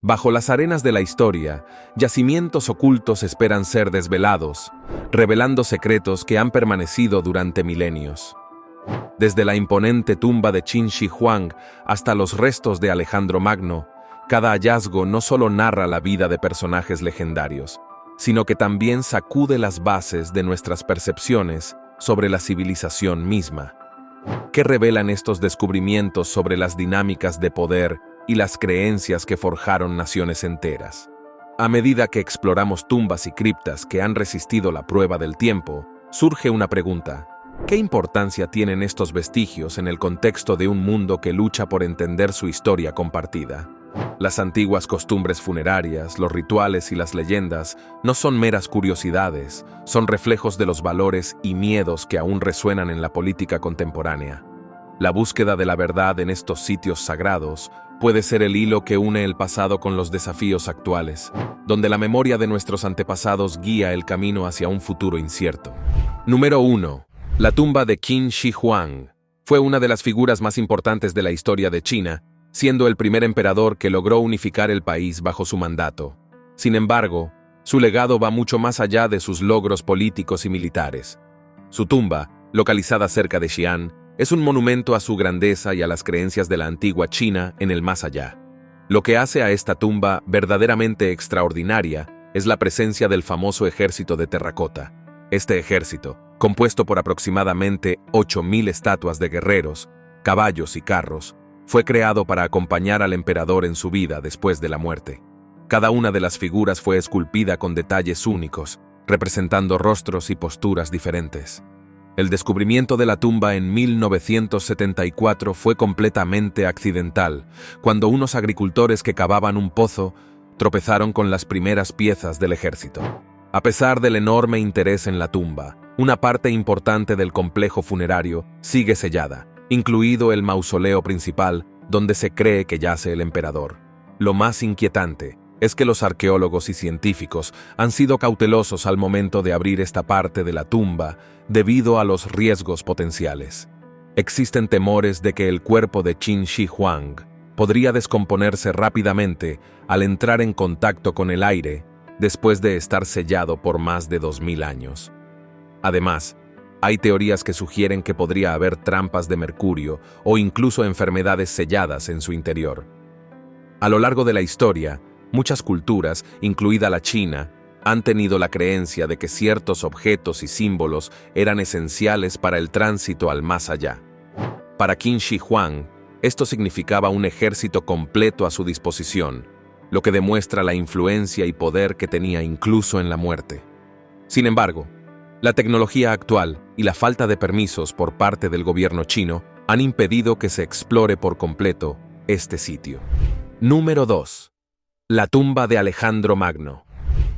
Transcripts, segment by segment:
Bajo las arenas de la historia, yacimientos ocultos esperan ser desvelados, revelando secretos que han permanecido durante milenios. Desde la imponente tumba de Qin Shi Huang hasta los restos de Alejandro Magno, cada hallazgo no solo narra la vida de personajes legendarios, sino que también sacude las bases de nuestras percepciones sobre la civilización misma. ¿Qué revelan estos descubrimientos sobre las dinámicas de poder y las creencias que forjaron naciones enteras? A medida que exploramos tumbas y criptas que han resistido la prueba del tiempo, surge una pregunta. ¿Qué importancia tienen estos vestigios en el contexto de un mundo que lucha por entender su historia compartida? Las antiguas costumbres funerarias, los rituales y las leyendas no son meras curiosidades, son reflejos de los valores y miedos que aún resuenan en la política contemporánea. La búsqueda de la verdad en estos sitios sagrados puede ser el hilo que une el pasado con los desafíos actuales, donde la memoria de nuestros antepasados guía el camino hacia un futuro incierto. Número 1. La tumba de Qin Shi Huang. Fue una de las figuras más importantes de la historia de China, siendo el primer emperador que logró unificar el país bajo su mandato. Sin embargo, su legado va mucho más allá de sus logros políticos y militares. Su tumba, localizada cerca de Xi'an, es un monumento a su grandeza y a las creencias de la antigua China en el más allá. Lo que hace a esta tumba verdaderamente extraordinaria es la presencia del famoso ejército de terracota. Este ejército, compuesto por aproximadamente 8.000 estatuas de guerreros, caballos y carros, fue creado para acompañar al emperador en su vida después de la muerte. Cada una de las figuras fue esculpida con detalles únicos, representando rostros y posturas diferentes. El descubrimiento de la tumba en 1974 fue completamente accidental, cuando unos agricultores que cavaban un pozo tropezaron con las primeras piezas del ejército. A pesar del enorme interés en la tumba, una parte importante del complejo funerario sigue sellada, incluido el mausoleo principal, donde se cree que yace el emperador. Lo más inquietante es que los arqueólogos y científicos han sido cautelosos al momento de abrir esta parte de la tumba debido a los riesgos potenciales. Existen temores de que el cuerpo de Qin Shi Huang podría descomponerse rápidamente al entrar en contacto con el aire después de estar sellado por más de 2000 años. Además, hay teorías que sugieren que podría haber trampas de mercurio o incluso enfermedades selladas en su interior. A lo largo de la historia, muchas culturas, incluida la China, han tenido la creencia de que ciertos objetos y símbolos eran esenciales para el tránsito al más allá. Para Qin Shi Huang, esto significaba un ejército completo a su disposición, lo que demuestra la influencia y poder que tenía incluso en la muerte. Sin embargo, la tecnología actual y la falta de permisos por parte del gobierno chino han impedido que se explore por completo este sitio. Número 2. La tumba de Alejandro Magno.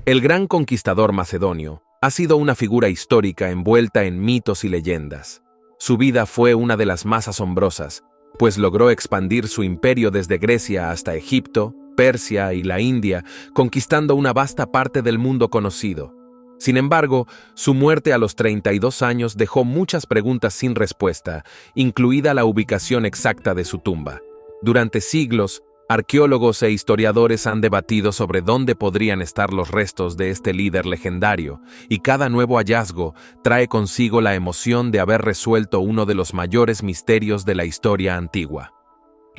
El gran conquistador macedonio ha sido una figura histórica envuelta en mitos y leyendas. Su vida fue una de las más asombrosas, pues logró expandir su imperio desde Grecia hasta Egipto, Persia y la India, conquistando una vasta parte del mundo conocido. Sin embargo, su muerte a los 32 años dejó muchas preguntas sin respuesta, incluida la ubicación exacta de su tumba. Durante siglos, arqueólogos e historiadores han debatido sobre dónde podrían estar los restos de este líder legendario, y cada nuevo hallazgo trae consigo la emoción de haber resuelto uno de los mayores misterios de la historia antigua.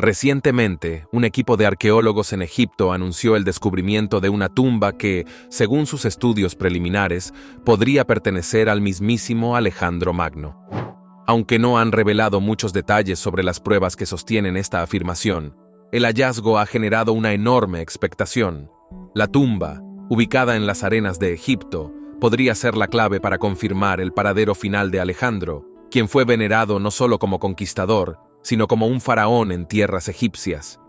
Recientemente, un equipo de arqueólogos en Egipto anunció el descubrimiento de una tumba que, según sus estudios preliminares, podría pertenecer al mismísimo Alejandro Magno. Aunque no han revelado muchos detalles sobre las pruebas que sostienen esta afirmación, el hallazgo ha generado una enorme expectación. La tumba, ubicada en las arenas de Egipto, podría ser la clave para confirmar el paradero final de Alejandro, quien fue venerado no solo como conquistador, sino como un faraón en tierras egipcias.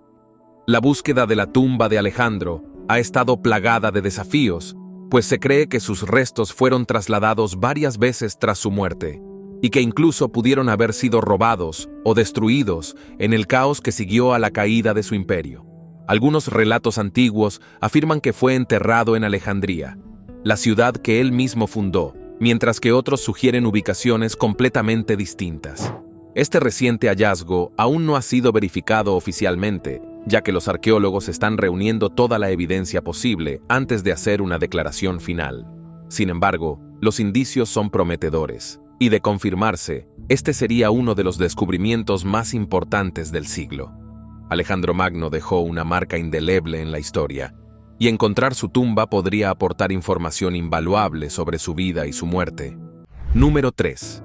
La búsqueda de la tumba de Alejandro ha estado plagada de desafíos, pues se cree que sus restos fueron trasladados varias veces tras su muerte, y que incluso pudieron haber sido robados o destruidos en el caos que siguió a la caída de su imperio. Algunos relatos antiguos afirman que fue enterrado en Alejandría, la ciudad que él mismo fundó, mientras que otros sugieren ubicaciones completamente distintas. Este reciente hallazgo aún no ha sido verificado oficialmente, ya que los arqueólogos están reuniendo toda la evidencia posible antes de hacer una declaración final. Sin embargo, los indicios son prometedores, y de confirmarse, este sería uno de los descubrimientos más importantes del siglo. Alejandro Magno dejó una marca indeleble en la historia, y encontrar su tumba podría aportar información invaluable sobre su vida y su muerte. Número 3.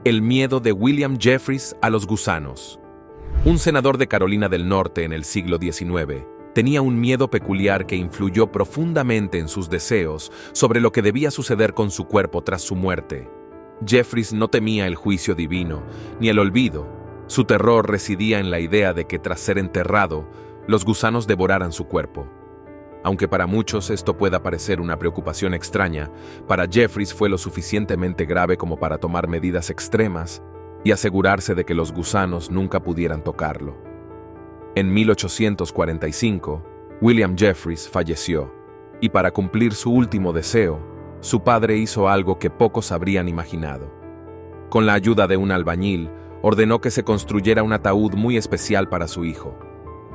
El miedo de William Jeffreys a los gusanos. Un senador de Carolina del Norte en el siglo XIX tenía un miedo peculiar que influyó profundamente en sus deseos sobre lo que debía suceder con su cuerpo tras su muerte. Jeffreys no temía el juicio divino, ni el olvido. Su terror residía en la idea de que tras ser enterrado, los gusanos devoraran su cuerpo. Aunque para muchos esto pueda parecer una preocupación extraña, para Jeffreys fue lo suficientemente grave como para tomar medidas extremas y asegurarse de que los gusanos nunca pudieran tocarlo. En 1845, William Jeffreys falleció, y para cumplir su último deseo, su padre hizo algo que pocos habrían imaginado. Con la ayuda de un albañil, ordenó que se construyera un ataúd muy especial para su hijo.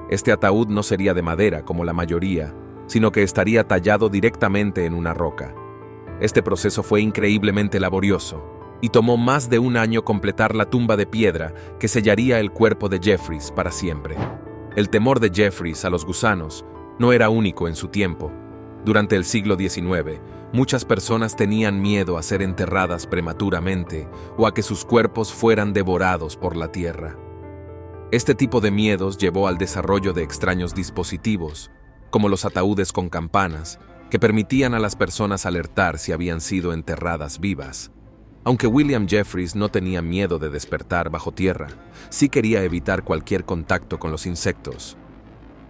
Este ataúd no sería de madera como la mayoría, sino que estaría tallado directamente en una roca. Este proceso fue increíblemente laborioso, y tomó más de un año completar la tumba de piedra que sellaría el cuerpo de Jeffreys para siempre. El temor de Jeffreys a los gusanos no era único en su tiempo. Durante el siglo XIX, muchas personas tenían miedo a ser enterradas prematuramente o a que sus cuerpos fueran devorados por la tierra. Este tipo de miedos llevó al desarrollo de extraños dispositivos, como los ataúdes con campanas, que permitían a las personas alertar si habían sido enterradas vivas. Aunque William Jeffreys no tenía miedo de despertar bajo tierra, sí quería evitar cualquier contacto con los insectos.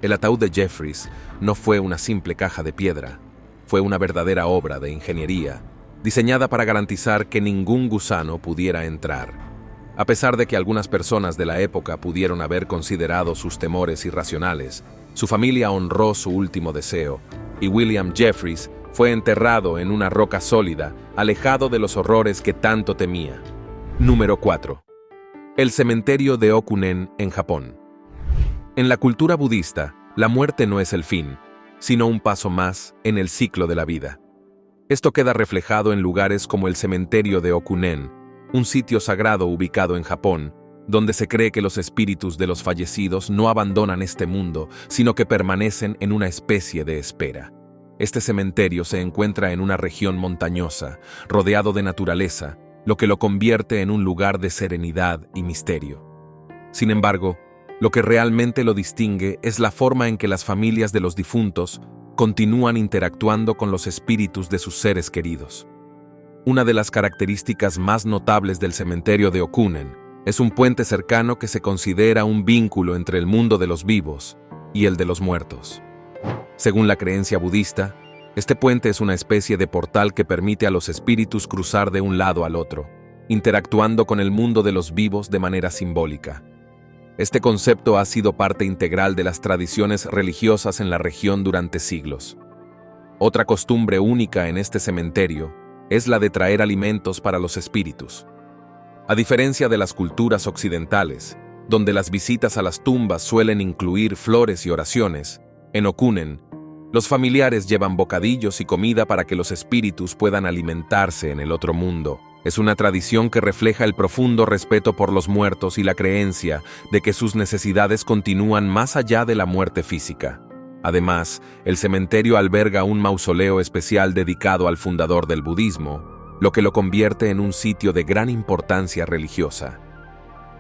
El ataúd de Jeffreys no fue una simple caja de piedra, fue una verdadera obra de ingeniería, diseñada para garantizar que ningún gusano pudiera entrar. A pesar de que algunas personas de la época pudieron haber considerado sus temores irracionales, su familia honró su último deseo, y William Jeffreys fue enterrado en una roca sólida, alejado de los horrores que tanto temía. Número 4. El cementerio de Okunen en Japón. En la cultura budista, la muerte no es el fin, sino un paso más en el ciclo de la vida. Esto queda reflejado en lugares como el cementerio de Okunen, un sitio sagrado ubicado en Japón, donde se cree que los espíritus de los fallecidos no abandonan este mundo, sino que permanecen en una especie de espera. Este cementerio se encuentra en una región montañosa, rodeado de naturaleza, lo que lo convierte en un lugar de serenidad y misterio. Sin embargo, lo que realmente lo distingue es la forma en que las familias de los difuntos continúan interactuando con los espíritus de sus seres queridos. Una de las características más notables del cementerio de Okunen es un puente cercano que se considera un vínculo entre el mundo de los vivos y el de los muertos. Según la creencia budista, este puente es una especie de portal que permite a los espíritus cruzar de un lado al otro, interactuando con el mundo de los vivos de manera simbólica. Este concepto ha sido parte integral de las tradiciones religiosas en la región durante siglos. Otra costumbre única en este cementerio es la de traer alimentos para los espíritus. A diferencia de las culturas occidentales, donde las visitas a las tumbas suelen incluir flores y oraciones, en Okunen, los familiares llevan bocadillos y comida para que los espíritus puedan alimentarse en el otro mundo. Es una tradición que refleja el profundo respeto por los muertos y la creencia de que sus necesidades continúan más allá de la muerte física. Además, el cementerio alberga un mausoleo especial dedicado al fundador del budismo, lo que lo convierte en un sitio de gran importancia religiosa.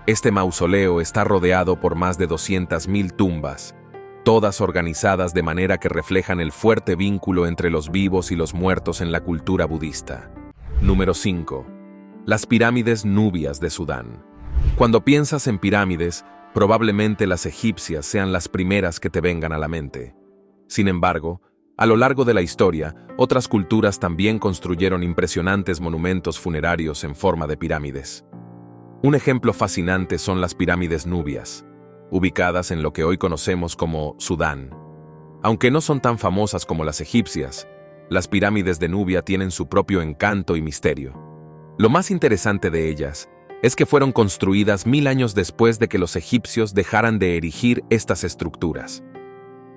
Este mausoleo está rodeado por más de 200.000 tumbas, todas organizadas de manera que reflejan el fuerte vínculo entre los vivos y los muertos en la cultura budista. Número 5. Las pirámides nubias de Sudán. Cuando piensas en pirámides, probablemente las egipcias sean las primeras que te vengan a la mente. Sin embargo, a lo largo de la historia, otras culturas también construyeron impresionantes monumentos funerarios en forma de pirámides. Un ejemplo fascinante son las pirámides nubias, ubicadas en lo que hoy conocemos como Sudán. Aunque no son tan famosas como las egipcias, las pirámides de Nubia tienen su propio encanto y misterio. Lo más interesante de ellas es que fueron construidas 1000 años después de que los egipcios dejaran de erigir estas estructuras.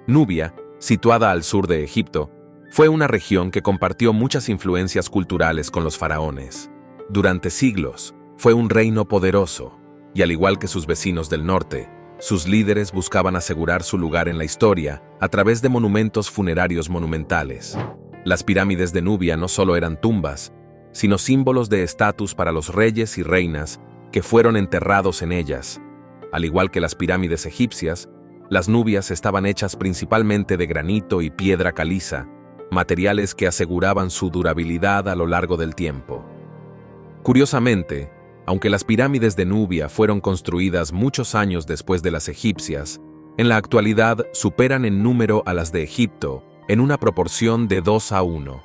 Nubia, situada al sur de Egipto, fue una región que compartió muchas influencias culturales con los faraones. Durante siglos, fue un reino poderoso, y al igual que sus vecinos del norte, sus líderes buscaban asegurar su lugar en la historia a través de monumentos funerarios monumentales. Las pirámides de Nubia no solo eran tumbas, sino símbolos de estatus para los reyes y reinas que fueron enterrados en ellas. Al igual que las pirámides egipcias, las nubias estaban hechas principalmente de granito y piedra caliza, materiales que aseguraban su durabilidad a lo largo del tiempo. Curiosamente, aunque las pirámides de Nubia fueron construidas muchos años después de las egipcias, en la actualidad superan en número a las de Egipto en una proporción de 2:1.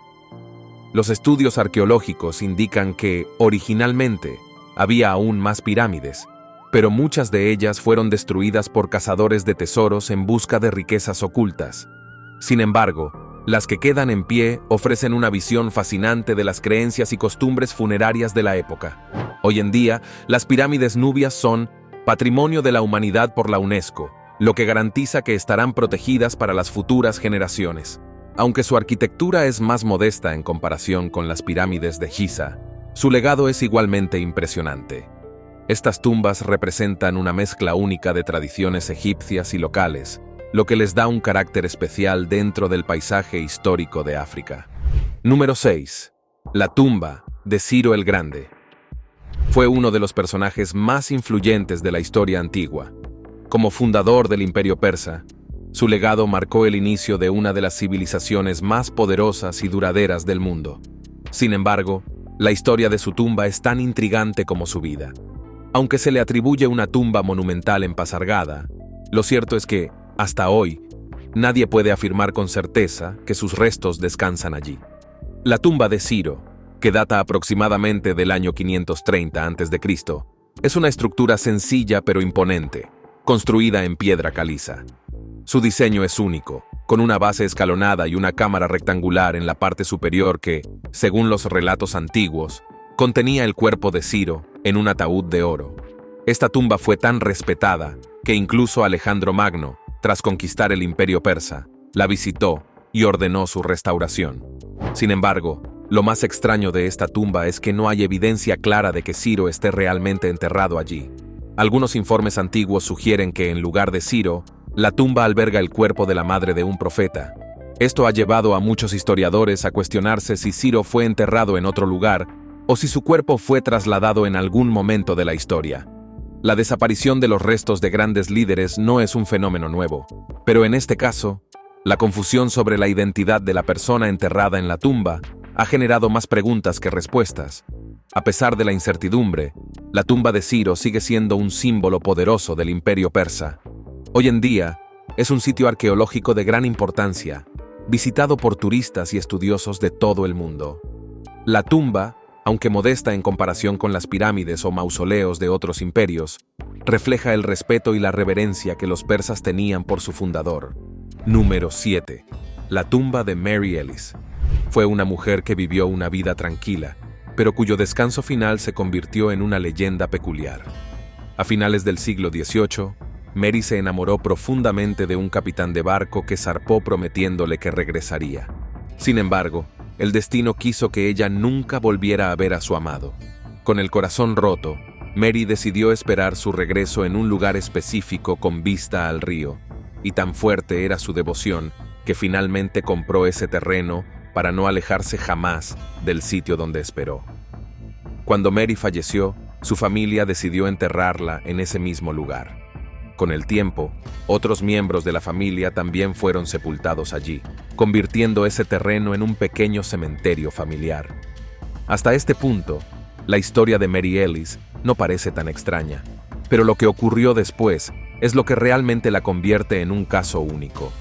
Los estudios arqueológicos indican que, originalmente, había aún más pirámides, pero muchas de ellas fueron destruidas por cazadores de tesoros en busca de riquezas ocultas. Sin embargo, las que quedan en pie ofrecen una visión fascinante de las creencias y costumbres funerarias de la época. Hoy en día, las pirámides nubias son Patrimonio de la Humanidad por la UNESCO, lo que garantiza que estarán protegidas para las futuras generaciones. Aunque su arquitectura es más modesta en comparación con las pirámides de Giza, su legado es igualmente impresionante. Estas tumbas representan una mezcla única de tradiciones egipcias y locales, lo que les da un carácter especial dentro del paisaje histórico de África. Número 6. La tumba de Ciro el Grande. Fue uno de los personajes más influyentes de la historia antigua. Como fundador del Imperio Persa, su legado marcó el inicio de una de las civilizaciones más poderosas y duraderas del mundo. Sin embargo, la historia de su tumba es tan intrigante como su vida. Aunque se le atribuye una tumba monumental en Pasargada, lo cierto es que, hasta hoy, nadie puede afirmar con certeza que sus restos descansan allí. La tumba de Ciro, que data aproximadamente del año 530 a.C., es una estructura sencilla pero imponente, construida en piedra caliza. Su diseño es único, con una base escalonada y una cámara rectangular en la parte superior que, según los relatos antiguos, contenía el cuerpo de Ciro en un ataúd de oro. Esta tumba fue tan respetada que incluso Alejandro Magno, tras conquistar el Imperio Persa, la visitó y ordenó su restauración. Sin embargo, lo más extraño de esta tumba es que no hay evidencia clara de que Ciro esté realmente enterrado allí. Algunos informes antiguos sugieren que, en lugar de Ciro, la tumba alberga el cuerpo de la madre de un profeta. Esto ha llevado a muchos historiadores a cuestionarse si Ciro fue enterrado en otro lugar o si su cuerpo fue trasladado en algún momento de la historia. La desaparición de los restos de grandes líderes no es un fenómeno nuevo, pero en este caso, la confusión sobre la identidad de la persona enterrada en la tumba ha generado más preguntas que respuestas. A pesar de la incertidumbre, la tumba de Ciro sigue siendo un símbolo poderoso del Imperio Persa. Hoy en día, es un sitio arqueológico de gran importancia, visitado por turistas y estudiosos de todo el mundo. La tumba, aunque modesta en comparación con las pirámides o mausoleos de otros imperios, refleja el respeto y la reverencia que los persas tenían por su fundador. Número 7. La tumba de Mary Ellis. Fue una mujer que vivió una vida tranquila, pero cuyo descanso final se convirtió en una leyenda peculiar. A finales del siglo XVIII, Mary se enamoró profundamente de un capitán de barco que zarpó prometiéndole que regresaría. Sin embargo, el destino quiso que ella nunca volviera a ver a su amado. Con el corazón roto, Mary decidió esperar su regreso en un lugar específico con vista al río, y tan fuerte era su devoción que finalmente compró ese terreno para no alejarse jamás del sitio donde esperó. Cuando Mary falleció, su familia decidió enterrarla en ese mismo lugar. Con el tiempo, otros miembros de la familia también fueron sepultados allí, convirtiendo ese terreno en un pequeño cementerio familiar. Hasta este punto, la historia de Mary Ellis no parece tan extraña, pero lo que ocurrió después es lo que realmente la convierte en un caso único.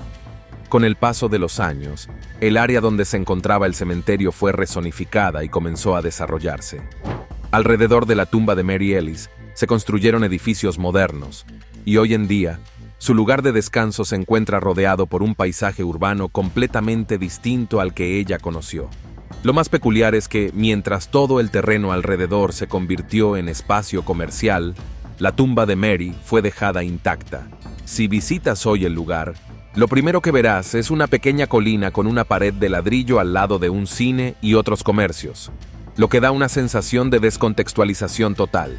Con el paso de los años, el área donde se encontraba el cementerio fue rezonificada y comenzó a desarrollarse. Alrededor de la tumba de Mary Ellis se construyeron edificios modernos, y hoy en día, su lugar de descanso se encuentra rodeado por un paisaje urbano completamente distinto al que ella conoció. Lo más peculiar es que, mientras todo el terreno alrededor se convirtió en espacio comercial, la tumba de Mary fue dejada intacta. Si visitas hoy el lugar, lo primero que verás es una pequeña colina con una pared de ladrillo al lado de un cine y otros comercios, lo que da una sensación de descontextualización total.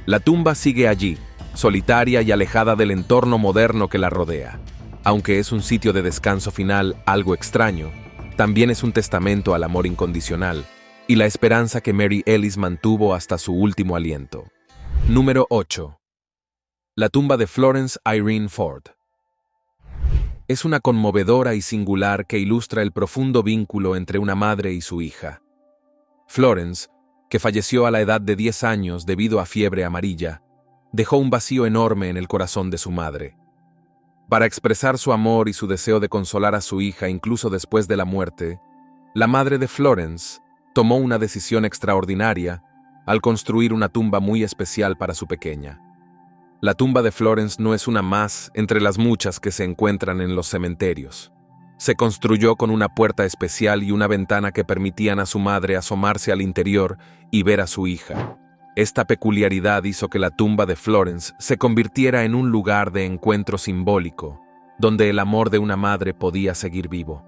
La tumba sigue allí, solitaria y alejada del entorno moderno que la rodea. Aunque es un sitio de descanso final algo extraño, también es un testamento al amor incondicional y la esperanza que Mary Ellis mantuvo hasta su último aliento. Número 8. La tumba de Florence Irene Ford. Es una conmovedora y singular que ilustra el profundo vínculo entre una madre y su hija. Florence, que falleció a la edad de 10 años debido a fiebre amarilla, dejó un vacío enorme en el corazón de su madre. Para expresar su amor y su deseo de consolar a su hija incluso después de la muerte, la madre de Florence tomó una decisión extraordinaria al construir una tumba muy especial para su pequeña. La tumba de Florence no es una más entre las muchas que se encuentran en los cementerios. Se construyó con una puerta especial y una ventana que permitían a su madre asomarse al interior y ver a su hija. Esta peculiaridad hizo que la tumba de Florence se convirtiera en un lugar de encuentro simbólico, donde el amor de una madre podía seguir vivo.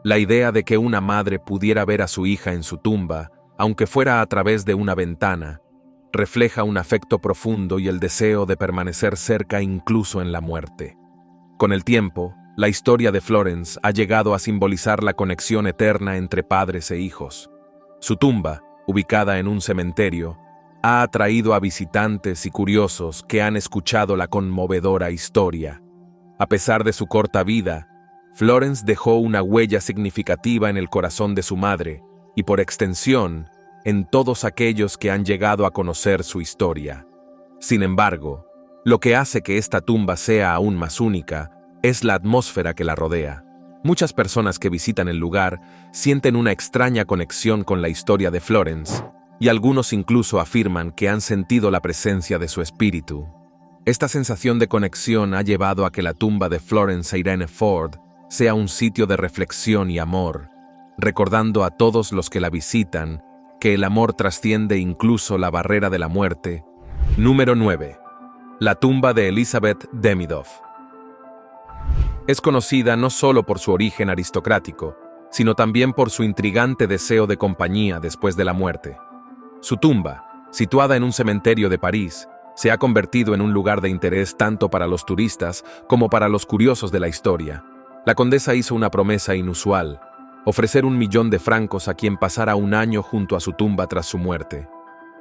La idea de que una madre pudiera ver a su hija en su tumba, aunque fuera a través de una ventana, refleja un afecto profundo y el deseo de permanecer cerca incluso en la muerte. Con el tiempo, la historia de Florence ha llegado a simbolizar la conexión eterna entre padres e hijos. Su tumba, ubicada en un cementerio, ha atraído a visitantes y curiosos que han escuchado la conmovedora historia. A pesar de su corta vida, Florence dejó una huella significativa en el corazón de su madre y, por extensión, en todos aquellos que han llegado a conocer su historia. Sin embargo, lo que hace que esta tumba sea aún más única es la atmósfera que la rodea. Muchas personas que visitan el lugar sienten una extraña conexión con la historia de Florence, y algunos incluso afirman que han sentido la presencia de su espíritu. Esta sensación de conexión ha llevado a que la tumba de Florence Irene Ford sea un sitio de reflexión y amor, recordando a todos los que la visitan que el amor trasciende incluso la barrera de la muerte. Número 9. La tumba de Elizabeth Demidoff. Es conocida no solo por su origen aristocrático, sino también por su intrigante deseo de compañía después de la muerte. Su tumba, situada en un cementerio de París, se ha convertido en un lugar de interés tanto para los turistas como para los curiosos de la historia. La condesa hizo una promesa inusual: ofrecer 1 millón de francos a quien pasara un año junto a su tumba tras su muerte.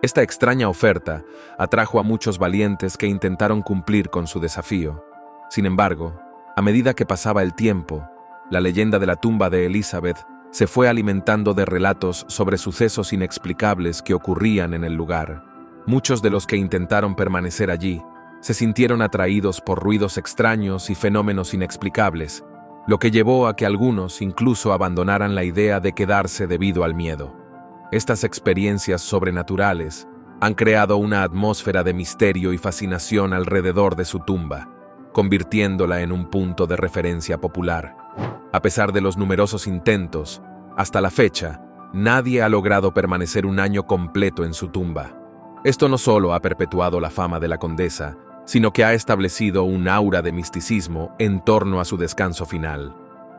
Esta extraña oferta atrajo a muchos valientes que intentaron cumplir con su desafío. Sin embargo, a medida que pasaba el tiempo, la leyenda de la tumba de Elizabeth se fue alimentando de relatos sobre sucesos inexplicables que ocurrían en el lugar. Muchos de los que intentaron permanecer allí se sintieron atraídos por ruidos extraños y fenómenos inexplicables, lo que llevó a que algunos incluso abandonaran la idea de quedarse debido al miedo. Estas experiencias sobrenaturales han creado una atmósfera de misterio y fascinación alrededor de su tumba, convirtiéndola en un punto de referencia popular. A pesar de los numerosos intentos, hasta la fecha, nadie ha logrado permanecer un año completo en su tumba. Esto no solo ha perpetuado la fama de la condesa, sino que ha establecido un aura de misticismo en torno a su descanso final.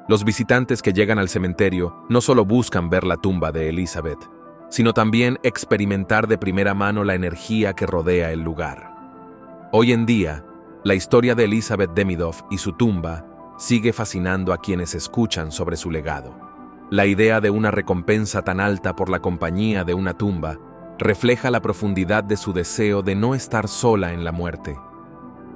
Los visitantes que llegan al cementerio no solo buscan ver la tumba de Elizabeth, sino también experimentar de primera mano la energía que rodea el lugar. Hoy en día, la historia de Elizabeth Demidoff y su tumba sigue fascinando a quienes escuchan sobre su legado. La idea de una recompensa tan alta por la compañía de una tumba refleja la profundidad de su deseo de no estar sola en la muerte.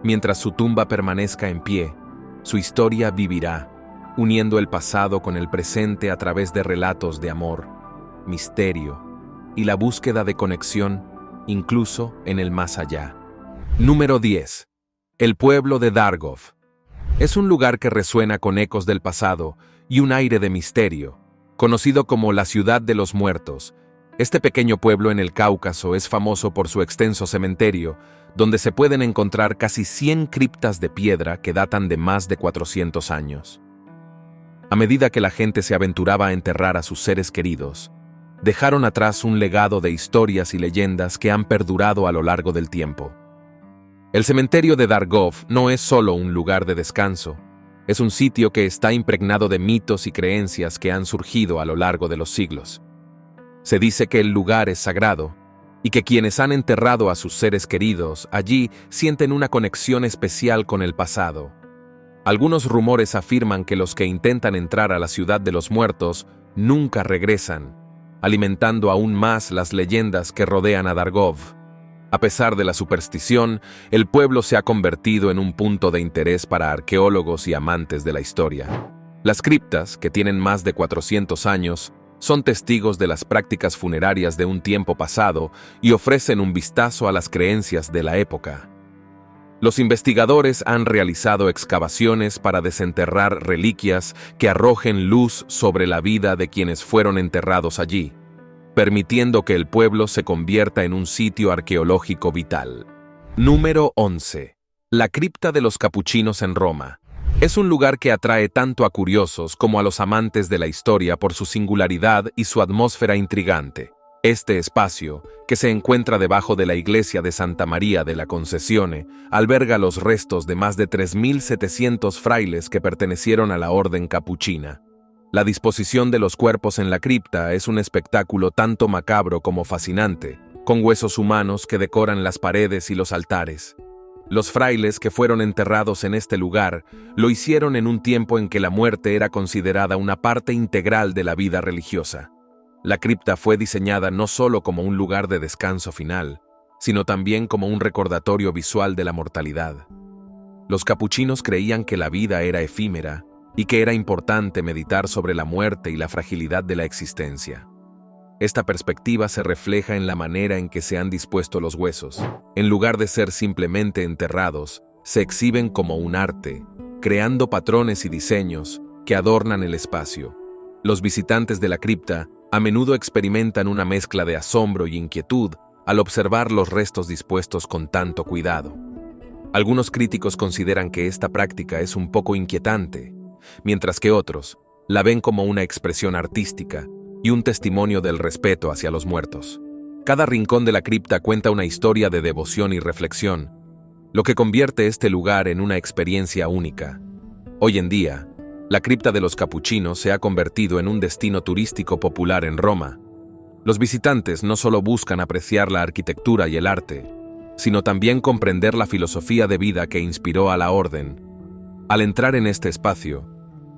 Mientras su tumba permanezca en pie, su historia vivirá, uniendo el pasado con el presente a través de relatos de amor, misterio y la búsqueda de conexión, incluso en el más allá. Número 10. El pueblo de Dargov. Es un lugar que resuena con ecos del pasado y un aire de misterio, conocido como la Ciudad de los Muertos. Este pequeño pueblo en el Cáucaso es famoso por su extenso cementerio, donde se pueden encontrar casi 100 criptas de piedra que datan de más de 400 años. A medida que la gente se aventuraba a enterrar a sus seres queridos, dejaron atrás un legado de historias y leyendas que han perdurado a lo largo del tiempo. El cementerio de Dargov no es solo un lugar de descanso, es un sitio que está impregnado de mitos y creencias que han surgido a lo largo de los siglos. Se dice que el lugar es sagrado y que quienes han enterrado a sus seres queridos allí sienten una conexión especial con el pasado. Algunos rumores afirman que los que intentan entrar a la ciudad de los muertos nunca regresan, alimentando aún más las leyendas que rodean a Dargov. A pesar de la superstición, el pueblo se ha convertido en un punto de interés para arqueólogos y amantes de la historia. Las criptas, que tienen más de 400 años, son testigos de las prácticas funerarias de un tiempo pasado y ofrecen un vistazo a las creencias de la época. Los investigadores han realizado excavaciones para desenterrar reliquias que arrojen luz sobre la vida de quienes fueron enterrados allí, permitiendo que el pueblo se convierta en un sitio arqueológico vital. Número 11. La cripta de los capuchinos en Roma. Es un lugar que atrae tanto a curiosos como a los amantes de la historia por su singularidad y su atmósfera intrigante. Este espacio, que se encuentra debajo de la iglesia de Santa María de la Concesione, alberga los restos de más de 3.700 frailes que pertenecieron a la orden capuchina. La disposición de los cuerpos en la cripta es un espectáculo tanto macabro como fascinante, con huesos humanos que decoran las paredes y los altares. Los frailes que fueron enterrados en este lugar lo hicieron en un tiempo en que la muerte era considerada una parte integral de la vida religiosa. La cripta fue diseñada no solo como un lugar de descanso final, sino también como un recordatorio visual de la mortalidad. Los capuchinos creían que la vida era efímera y que era importante meditar sobre la muerte y la fragilidad de la existencia. Esta perspectiva se refleja en la manera en que se han dispuesto los huesos. En lugar de ser simplemente enterrados, se exhiben como un arte, creando patrones y diseños que adornan el espacio. Los visitantes de la cripta a menudo experimentan una mezcla de asombro y inquietud al observar los restos dispuestos con tanto cuidado. Algunos críticos consideran que esta práctica es un poco inquietante, mientras que otros la ven como una expresión artística y un testimonio del respeto hacia los muertos. Cada rincón de la cripta cuenta una historia de devoción y reflexión, lo que convierte este lugar en una experiencia única. Hoy en día, la cripta de los capuchinos se ha convertido en un destino turístico popular en Roma. Los visitantes no solo buscan apreciar la arquitectura y el arte, sino también comprender la filosofía de vida que inspiró a la orden. Al entrar en este espacio,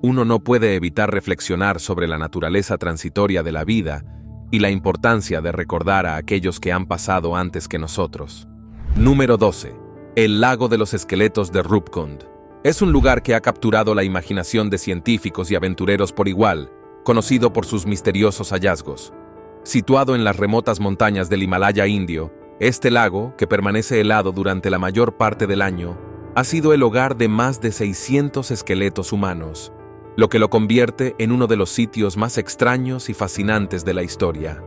uno no puede evitar reflexionar sobre la naturaleza transitoria de la vida y la importancia de recordar a aquellos que han pasado antes que nosotros. Número 12. El lago de los esqueletos de Rupkund. Es un lugar que ha capturado la imaginación de científicos y aventureros por igual, conocido por sus misteriosos hallazgos. Situado en las remotas montañas del Himalaya indio, este lago, que permanece helado durante la mayor parte del año, ha sido el hogar de más de 600 esqueletos humanos, lo que lo convierte en uno de los sitios más extraños y fascinantes de la historia.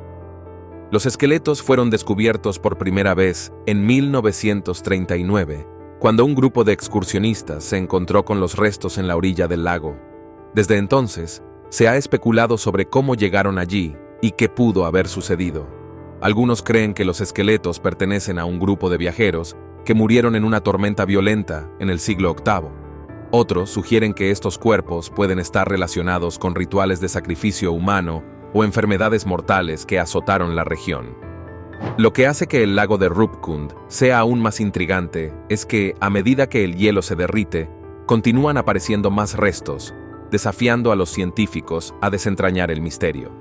Los esqueletos fueron descubiertos por primera vez en 1939, cuando un grupo de excursionistas se encontró con los restos en la orilla del lago. Desde entonces, se ha especulado sobre cómo llegaron allí y qué pudo haber sucedido. Algunos creen que los esqueletos pertenecen a un grupo de viajeros que murieron en una tormenta violenta en el siglo VIII. Otros sugieren que estos cuerpos pueden estar relacionados con rituales de sacrificio humano o enfermedades mortales que azotaron la región. Lo que hace que el lago de Rupkund sea aún más intrigante es que, a medida que el hielo se derrite, continúan apareciendo más restos, desafiando a los científicos a desentrañar el misterio.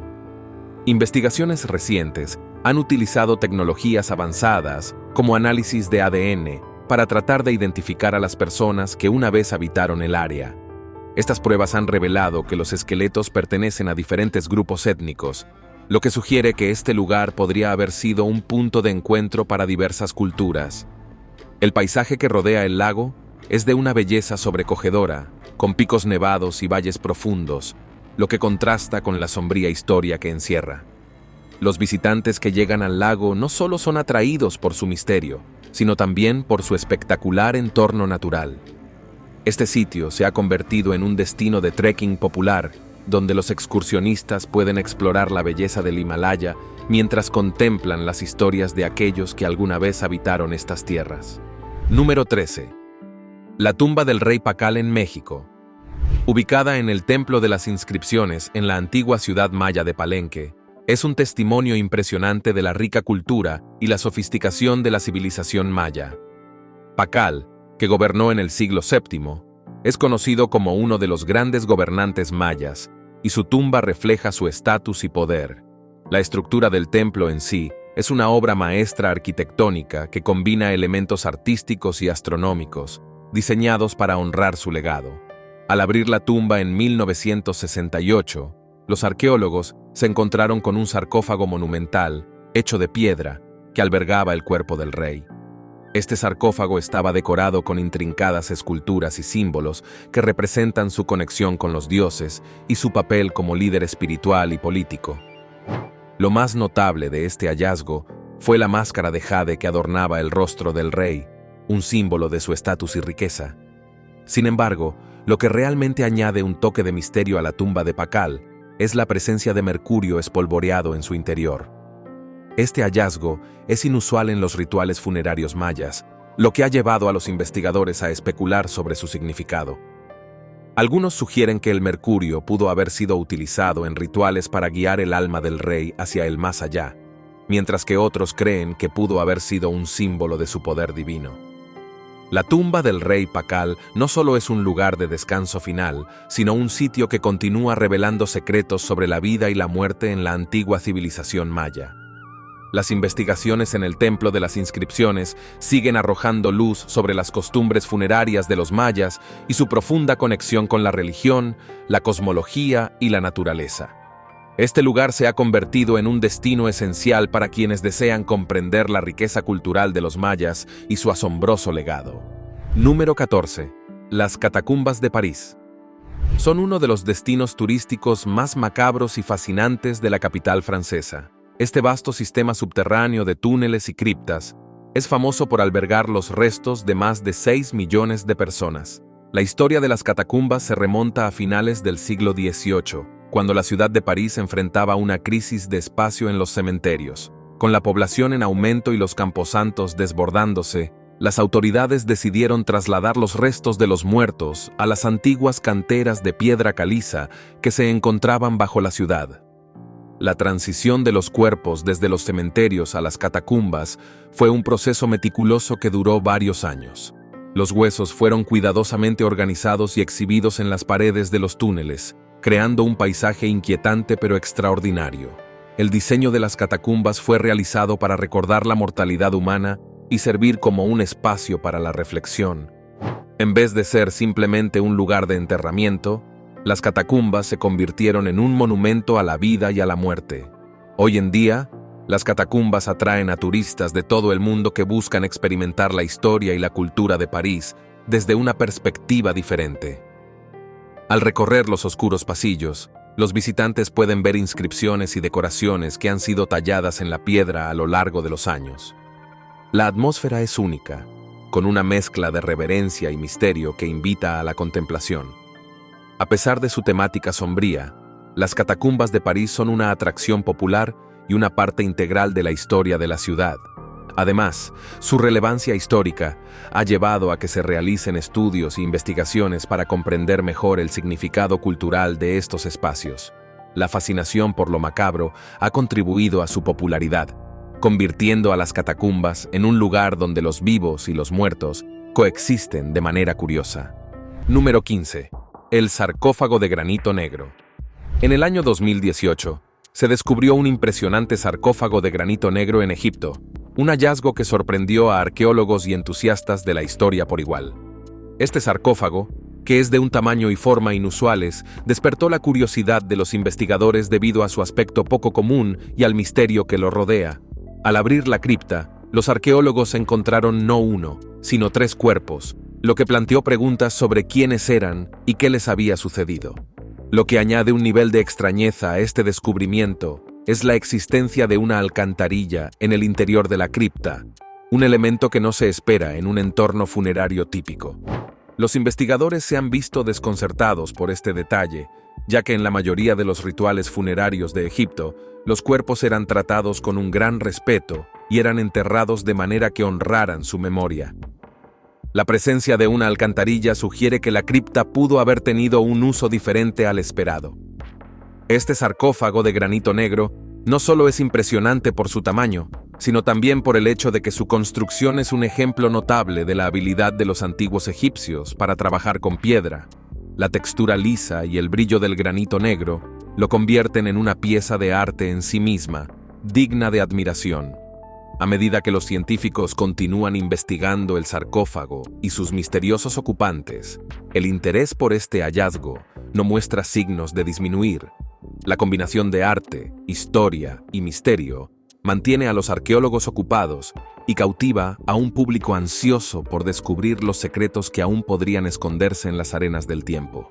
Investigaciones recientes han utilizado tecnologías avanzadas como análisis de ADN para tratar de identificar a las personas que una vez habitaron el área. Estas pruebas han revelado que los esqueletos pertenecen a diferentes grupos étnicos, lo que sugiere que este lugar podría haber sido un punto de encuentro para diversas culturas. El paisaje que rodea el lago es de una belleza sobrecogedora, con picos nevados y valles profundos, lo que contrasta con la sombría historia que encierra. Los visitantes que llegan al lago no solo son atraídos por su misterio, sino también por su espectacular entorno natural. Este sitio se ha convertido en un destino de trekking popular donde los excursionistas pueden explorar la belleza del Himalaya mientras contemplan las historias de aquellos que alguna vez habitaron estas tierras. Número 13. La tumba del rey Pacal en México. Ubicada en el Templo de las Inscripciones en la antigua ciudad maya de Palenque, es un testimonio impresionante de la rica cultura y la sofisticación de la civilización maya. Pacal, que gobernó en el siglo VII, es conocido como uno de los grandes gobernantes mayas, y su tumba refleja su estatus y poder. La estructura del templo en sí es una obra maestra arquitectónica que combina elementos artísticos y astronómicos, diseñados para honrar su legado. Al abrir la tumba en 1968, los arqueólogos se encontraron con un sarcófago monumental, hecho de piedra, que albergaba el cuerpo del rey. Este sarcófago estaba decorado con intrincadas esculturas y símbolos que representan su conexión con los dioses y su papel como líder espiritual y político. Lo más notable de este hallazgo fue la máscara de jade que adornaba el rostro del rey, un símbolo de su estatus y riqueza. Sin embargo, lo que realmente añade un toque de misterio a la tumba de Pacal es la presencia de mercurio espolvoreado en su interior. Este hallazgo es inusual en los rituales funerarios mayas, lo que ha llevado a los investigadores a especular sobre su significado. Algunos sugieren que el mercurio pudo haber sido utilizado en rituales para guiar el alma del rey hacia el más allá, mientras que otros creen que pudo haber sido un símbolo de su poder divino. La tumba del rey Pacal no solo es un lugar de descanso final, sino un sitio que continúa revelando secretos sobre la vida y la muerte en la antigua civilización maya. Las investigaciones en el Templo de las Inscripciones siguen arrojando luz sobre las costumbres funerarias de los mayas y su profunda conexión con la religión, la cosmología y la naturaleza. Este lugar se ha convertido en un destino esencial para quienes desean comprender la riqueza cultural de los mayas y su asombroso legado. Número 14. Las catacumbas de París. Son uno de los destinos turísticos más macabros y fascinantes de la capital francesa. Este vasto sistema subterráneo de túneles y criptas es famoso por albergar los restos de más de 6 millones de personas. La historia de las catacumbas se remonta a finales del siglo XVIII, cuando la ciudad de París enfrentaba una crisis de espacio en los cementerios. Con la población en aumento y los camposantos desbordándose, las autoridades decidieron trasladar los restos de los muertos a las antiguas canteras de piedra caliza que se encontraban bajo la ciudad. La transición de los cuerpos desde los cementerios a las catacumbas fue un proceso meticuloso que duró varios años. Los huesos fueron cuidadosamente organizados y exhibidos en las paredes de los túneles, creando un paisaje inquietante pero extraordinario. El diseño de las catacumbas fue realizado para recordar la mortalidad humana y servir como un espacio para la reflexión. En vez de ser simplemente un lugar de enterramiento, las catacumbas se convirtieron en un monumento a la vida y a la muerte. Hoy en día, las catacumbas atraen a turistas de todo el mundo que buscan experimentar la historia y la cultura de París desde una perspectiva diferente. Al recorrer los oscuros pasillos, los visitantes pueden ver inscripciones y decoraciones que han sido talladas en la piedra a lo largo de los años. La atmósfera es única, con una mezcla de reverencia y misterio que invita a la contemplación. A pesar de su temática sombría, las catacumbas de París son una atracción popular y una parte integral de la historia de la ciudad. Además, su relevancia histórica ha llevado a que se realicen estudios e investigaciones para comprender mejor el significado cultural de estos espacios. La fascinación por lo macabro ha contribuido a su popularidad, convirtiendo a las catacumbas en un lugar donde los vivos y los muertos coexisten de manera curiosa. Número 15. El sarcófago de granito negro. En el año 2018, se descubrió un impresionante sarcófago de granito negro en Egipto, un hallazgo que sorprendió a arqueólogos y entusiastas de la historia por igual. Este sarcófago, que es de un tamaño y forma inusuales, despertó la curiosidad de los investigadores debido a su aspecto poco común y al misterio que lo rodea. Al abrir la cripta, los arqueólogos encontraron no uno, sino 3 cuerpos, lo que planteó preguntas sobre quiénes eran y qué les había sucedido. Lo que añade un nivel de extrañeza a este descubrimiento es la existencia de una alcantarilla en el interior de la cripta, un elemento que no se espera en un entorno funerario típico. Los investigadores se han visto desconcertados por este detalle, ya que en la mayoría de los rituales funerarios de Egipto, los cuerpos eran tratados con un gran respeto y eran enterrados de manera que honraran su memoria. La presencia de una alcantarilla sugiere que la cripta pudo haber tenido un uso diferente al esperado. Este sarcófago de granito negro no solo es impresionante por su tamaño, sino también por el hecho de que su construcción es un ejemplo notable de la habilidad de los antiguos egipcios para trabajar con piedra. La textura lisa y el brillo del granito negro lo convierten en una pieza de arte en sí misma, digna de admiración. A medida que los científicos continúan investigando el sarcófago y sus misteriosos ocupantes, el interés por este hallazgo no muestra signos de disminuir. La combinación de arte, historia y misterio mantiene a los arqueólogos ocupados y cautiva a un público ansioso por descubrir los secretos que aún podrían esconderse en las arenas del tiempo.